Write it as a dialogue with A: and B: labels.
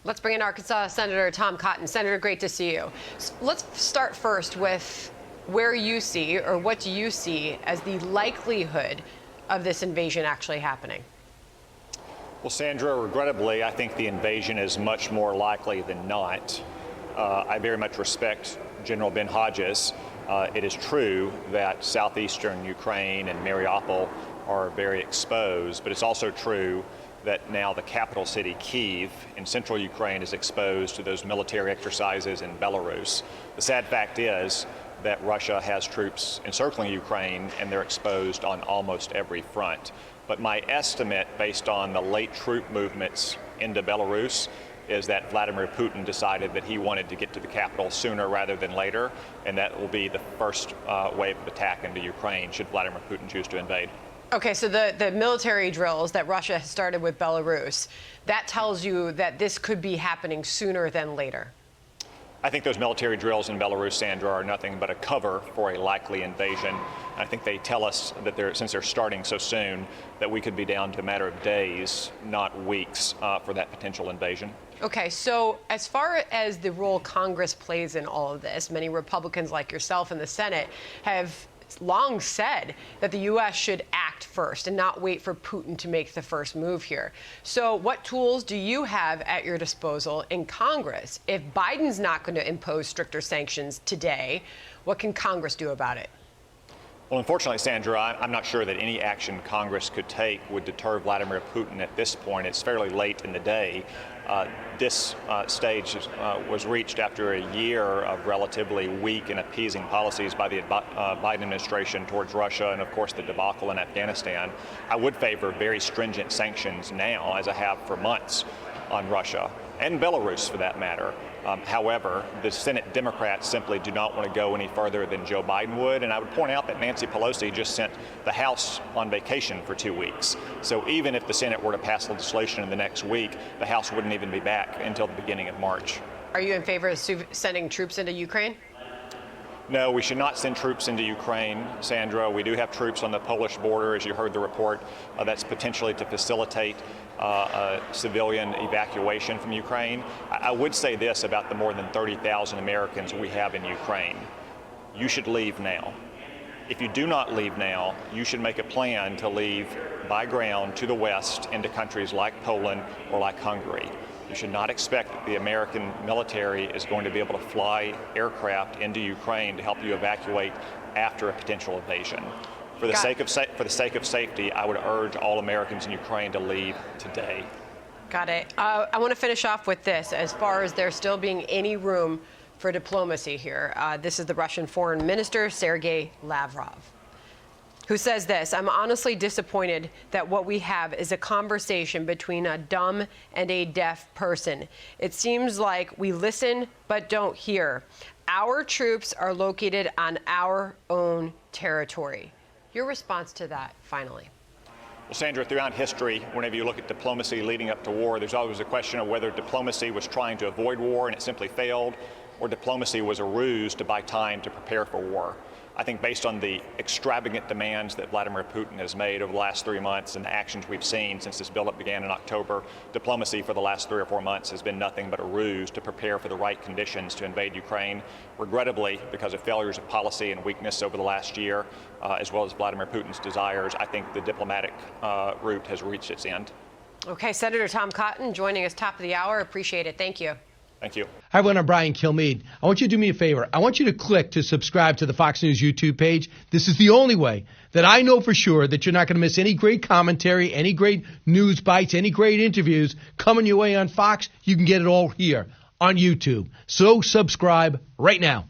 A: Let's bring in Arkansas Senator Tom Cotton. Senator, great to see you. Let's start first with where you see, or what do you see as the likelihood of this invasion actually happening?
B: Well, Sandra, regrettably, I think the invasion is much more likely than not. I very much respect General Ben Hodges. It is true that southeastern Ukraine and Mariupol are very exposed, but it's also true that now the capital city, Kyiv, in central Ukraine is exposed to those military exercises in Belarus. The sad fact is that Russia has troops encircling Ukraine, and they're exposed on almost every front. But my estimate, based on the late troop movements into Belarus, is that Vladimir Putin decided that he wanted to get to the capital sooner rather than later, and that will be the first wave of attack into Ukraine should Vladimir Putin choose to invade.
A: Okay, so the military drills that Russia has started with Belarus, that tells you that this could be happening sooner than later.
B: I think those military drills in Belarus, Sandra, are nothing but a cover for a likely invasion. I think they tell us that since they're starting so soon, that we could be down to a matter of days, not weeks, for that potential invasion.
A: Okay, so as far as the role Congress plays in all of this, many Republicans like yourself in the Senate have long said that the U.S. should act first and not wait for Putin to make the first move here. So what tools do you have at your disposal in Congress? If Biden's not going to impose stricter sanctions today, what can Congress do about it?
B: Well, unfortunately, Sandra, I'm not sure that any action Congress could take would deter Vladimir Putin at this point. It's fairly late in the day. This stage was reached after a year of relatively weak and appeasing policies by the Biden administration towards Russia and, of course, the debacle in Afghanistan. I would favor very stringent sanctions now, as I have for months, on Russia and Belarus, for that matter. However, the Senate Democrats simply do not want to go any further than Joe Biden would. And I would point out that Nancy Pelosi just sent the House on vacation for 2 weeks. So even if the Senate were to pass legislation in the next week, the House wouldn't even be back until the beginning of March.
A: Are you in favor of sending troops into Ukraine?
B: No, we should not send troops into Ukraine, Sandra. We do have troops on the Polish border, as you heard the report. That's potentially to facilitate civilian evacuation from Ukraine. I would say this about the more than 30,000 Americans we have in Ukraine. You should leave now. If you do not leave now, you should make a plan to leave by ground to the west into countries like Poland or like Hungary. You should not expect that the American military is going to be able to fly aircraft into Ukraine to help you evacuate after a potential invasion. For the sake of safety, I would urge all Americans in Ukraine to leave today.
A: Got it. I want to finish off with this. As far as there still being any room for diplomacy here, this is the Russian Foreign Minister, Sergei Lavrov, who says this: "I'm honestly disappointed that what we have is a conversation between a dumb and a deaf person. It seems like we listen but don't hear. Our troops are located on our own territory." Your response to that, finally.
B: Well, Sandra, throughout history, whenever you look at diplomacy leading up to war, there's always a question of whether diplomacy was trying to avoid war and it simply failed, or diplomacy was a ruse to buy time to prepare for war. I think based on the extravagant demands that Vladimir Putin has made over the last 3 months and the actions we've seen since this buildup began in October, diplomacy for the last 3 or 4 months has been nothing but a ruse to prepare for the right conditions to invade Ukraine. Regrettably, because of failures of policy and weakness over the last year, as well as Vladimir Putin's desires, I think the diplomatic route has reached its end.
A: Okay, Senator Tom Cotton joining us top of the hour. Appreciate it. Thank you.
B: Thank you.
C: Hi, everyone. I'm Brian Kilmeade. I want you to do me a favor. I want you to click to subscribe to the Fox News YouTube page. This is the only way that I know for sure that you're not going to miss any great commentary, any great news bites, any great interviews coming your way on Fox. You can get it all here on YouTube. So subscribe right now.